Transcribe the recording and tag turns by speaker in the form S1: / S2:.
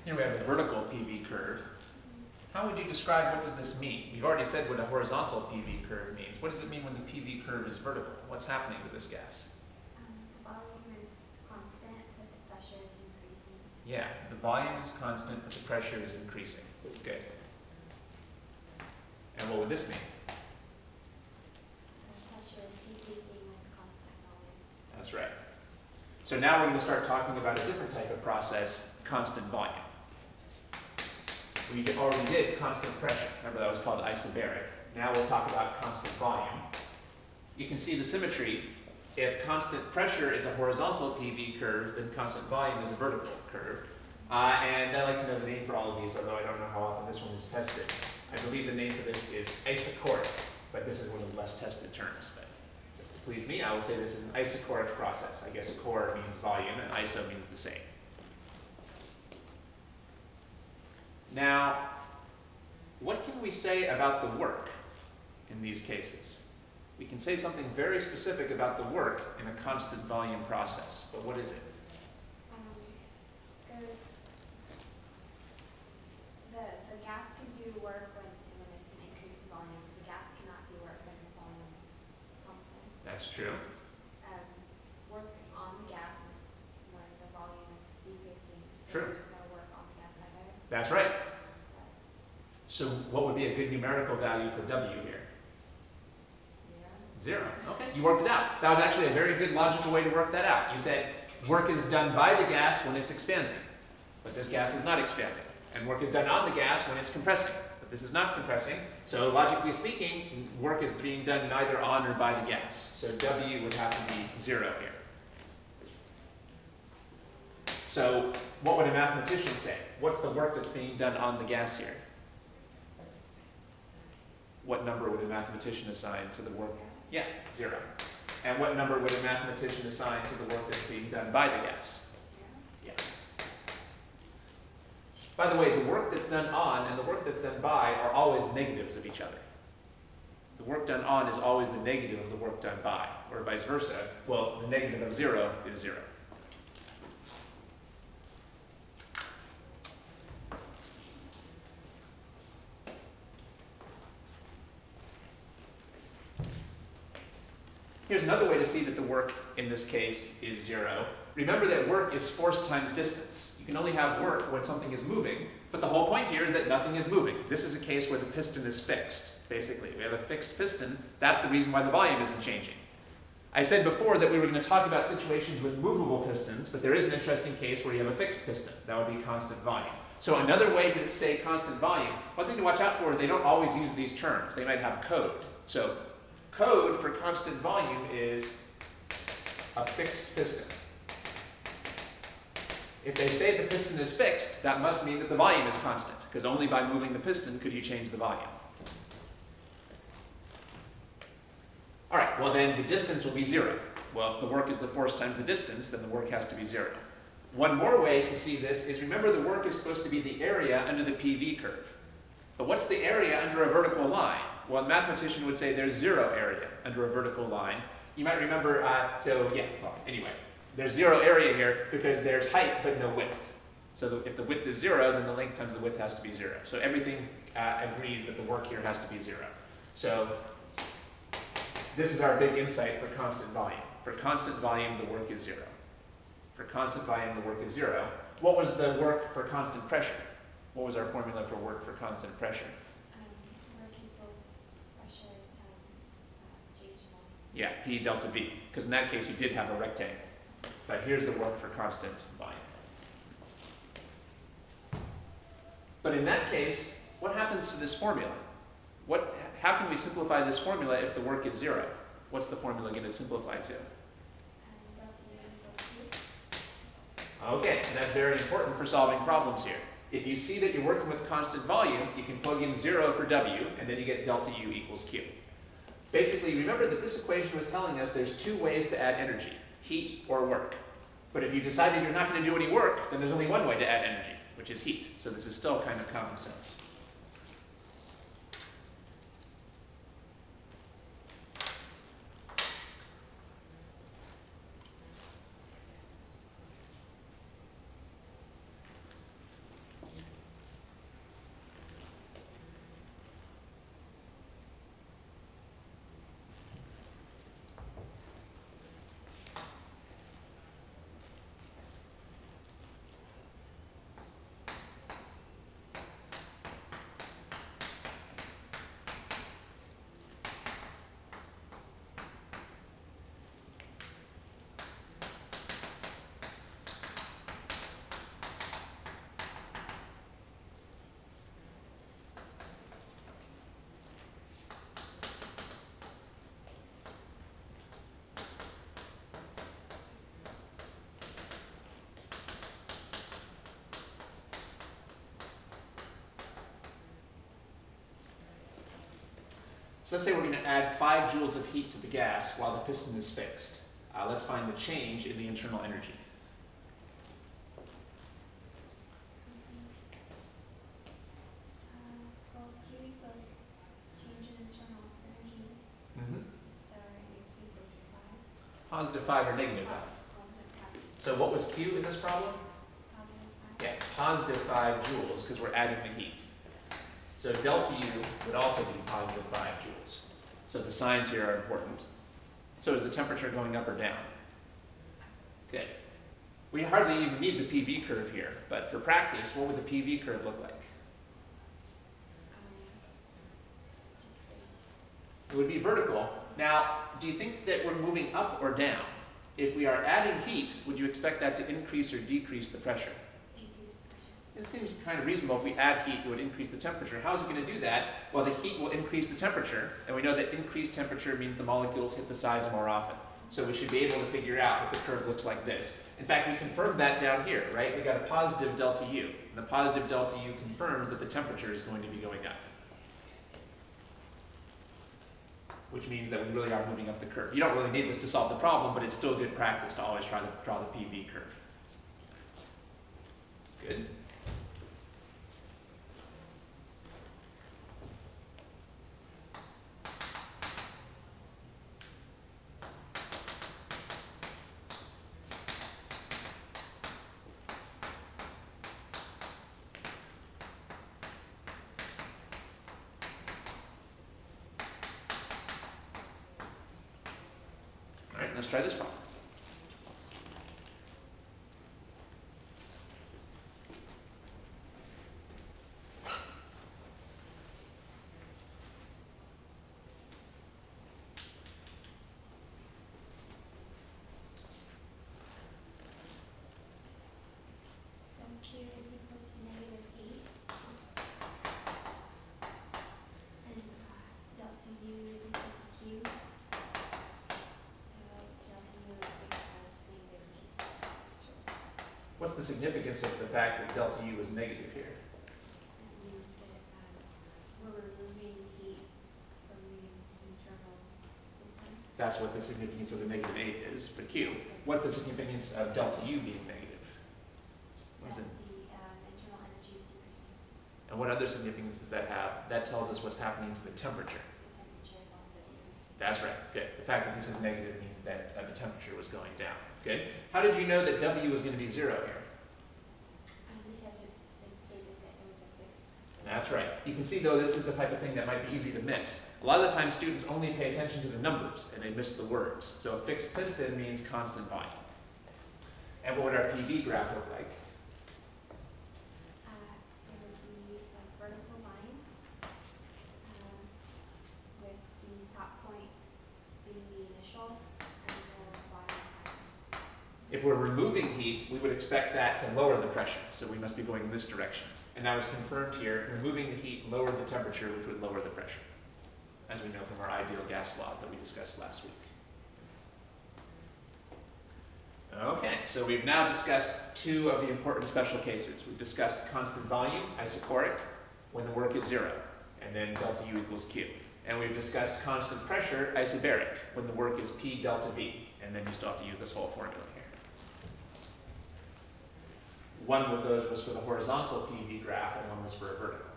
S1: Here we have a vertical PV curve. How would you describe what does this mean? We've already said what a horizontal PV curve means. What does it mean when the PV curve is vertical? What's happening to this gas?
S2: The volume is constant, but the pressure is increasing.
S1: Yeah, the volume is constant, but the pressure is increasing. Good. And what would this mean?
S2: The pressure is decreasing with constant volume.
S1: That's right. So now we're going to start talking about a different type of process, constant volume. We already did constant pressure. Remember, that was called isobaric. Now we'll talk about constant volume. You can see the symmetry. If constant pressure is a horizontal PV curve, then constant volume is a vertical curve. And I like to know the name for all of these, although I don't know how often this one is tested. I believe the name for this is isochoric, but this is one of the less tested terms. But just to please me, I will say this is an isochoric process. I guess chor means volume, and iso means the same. Now, what can we say about the work in these cases? We can say something very specific about the work in a constant volume process, but what is it?
S2: The gas can do work when it's an increased volume, so the gas cannot do work when the volume is constant.
S1: That's true.
S2: Work on the gas is when the volume is decreasing, so
S1: True.
S2: there's no work on the gas either.
S1: That's right. So what would be a good numerical value for W here? Zero. Okay, you worked it out. That was actually a very good logical way to work that out. You said work is done by the gas when it's expanding, but this gas is not expanding. And work is done on the gas when it's compressing, but this is not compressing. So logically speaking, work is being done neither on or by the gas. So W would have to be 0 here. So what would a mathematician say? What's the work that's being done on the gas here? What number would a mathematician assign to the work? Yeah, 0. And what number would a mathematician assign to the work that's being done by the gas? Yeah. By the way, the work that's done on and the work that's done by are always negatives of each other. The work done on is always the negative of the work done by, or vice versa. Well, the negative of 0 is 0. Here's another way to see that the work in this case is 0. Remember that work is force times distance. You can only have work when something is moving, but the whole point here is that nothing is moving. This is a case where the piston is fixed, basically. We have a fixed piston. That's the reason why the volume isn't changing. I said before that we were going to talk about situations with movable pistons, but there is an interesting case where you have a fixed piston. That would be constant volume. So another way to say constant volume, one thing to watch out for is they don't always use these terms. They might have code. So code for constant volume is a fixed piston. If they say the piston is fixed, that must mean that the volume is constant, because only by moving the piston could you change the volume. All right, well then the distance will be 0. Well, if the work is the force times the distance, then the work has to be 0. One more way to see this is, remember, the work is supposed to be the area under the PV curve. But what's the area under a vertical line? Well, a mathematician would say there's 0 area under a vertical line. You might remember, anyway, there's 0 area here because there's height but no width. So if the width is 0, then the length times the width has to be 0. So everything agrees that the work here has to be 0. So this is our big insight for constant volume. For constant volume, the work is 0. For constant volume, the work is 0. What was the work for constant pressure? What was our formula for work for constant pressure?
S2: Work equals pressure times change in volume.
S1: Yeah, P delta V, because in that case you did have a rectangle. But here's the work for constant volume. But in that case, what happens to this formula? How can we simplify this formula if the work is 0? What's the formula going to simplify to?
S2: Delta U equals Q.
S1: Okay, so that's very important for solving problems here. If you see that you're working with constant volume, you can plug in 0 for W, and then you get delta U equals Q. Basically, remember that this equation was telling us there's 2 ways to add energy, heat or work. But if you decided you're not going to do any work, then there's only one way to add energy, which is heat. So this is still kind of common sense. So let's say we're going to add 5 joules of heat to the gas while the piston is fixed. Let's find the change in the internal energy.
S2: Well, Q equals change in internal energy. So Q equals 5.
S1: Positive 5 or negative 5?
S2: Positive 5.
S1: So what was Q in this problem?
S2: Positive 5.
S1: Yeah, positive 5 joules because we're adding the heat. So delta U would also be positive 5 joules. So the signs here are important. So is the temperature going up or down? Okay. We hardly even need the PV curve here, but for practice, what would the PV curve look like? It would be vertical. Now, do you think that we're moving up or down? If we are adding heat, would you expect that to increase or decrease the pressure?
S2: Increase the pressure.
S1: It seems kind of reasonable. If we add heat, it would increase the temperature. How is it going to do that? Well, the heat will increase the temperature, and we know that increased temperature means the molecules hit the sides more often. So we should be able to figure out what the curve looks like this. In fact, we confirmed that down here, right? We got a positive delta U. And the positive delta U confirms that the temperature is going to be going up. Which means that we really are moving up the curve. You don't really need this to solve the problem, but it's still good practice to always try to draw the PV curve. Good. All right, let's try this problem.
S2: So Q is equal to negative 8. And delta U is equal to Q. So delta U is equal to negative 8 joules.
S1: What's the significance of the fact that delta U is negative here?
S2: That means that we're removing heat from the internal system.
S1: That's what the significance of the negative 8 is for Q. What's the significance of delta U being negative? What is it?
S2: The internal energy is decreasing.
S1: And what other significance does that have? That tells us what's happening to the temperature.
S2: The temperature is also decreasing.
S1: That's right. Good. The fact that this is negative means that the temperature was going down. Good. How did you know that W was going to be 0 here?
S2: Because it's stated that it was a fixed piston.
S1: That's right. You can see, though, this is the type of thing that might be easy to miss. A lot of the time, students only pay attention to the numbers, and they miss the words. So a fixed piston means constant volume. And what would our PV graph look like?
S2: It would be a vertical line with the top point being the initial and the bottom point.
S1: If we're removing heat, we would expect that to lower the pressure. So we must be going in this direction. And that was confirmed here. Removing the heat lowered the temperature, which would lower the pressure, as we know from our ideal gas law that we discussed last week. Okay, so we've now discussed 2 of the important special cases. We've discussed constant volume, isochoric, when the work is 0, and then delta U equals Q. And we've discussed constant pressure, isobaric, when the work is P delta V, and then you still have to use this whole formula here. One of those was for the horizontal PV graph, and one was for a vertical.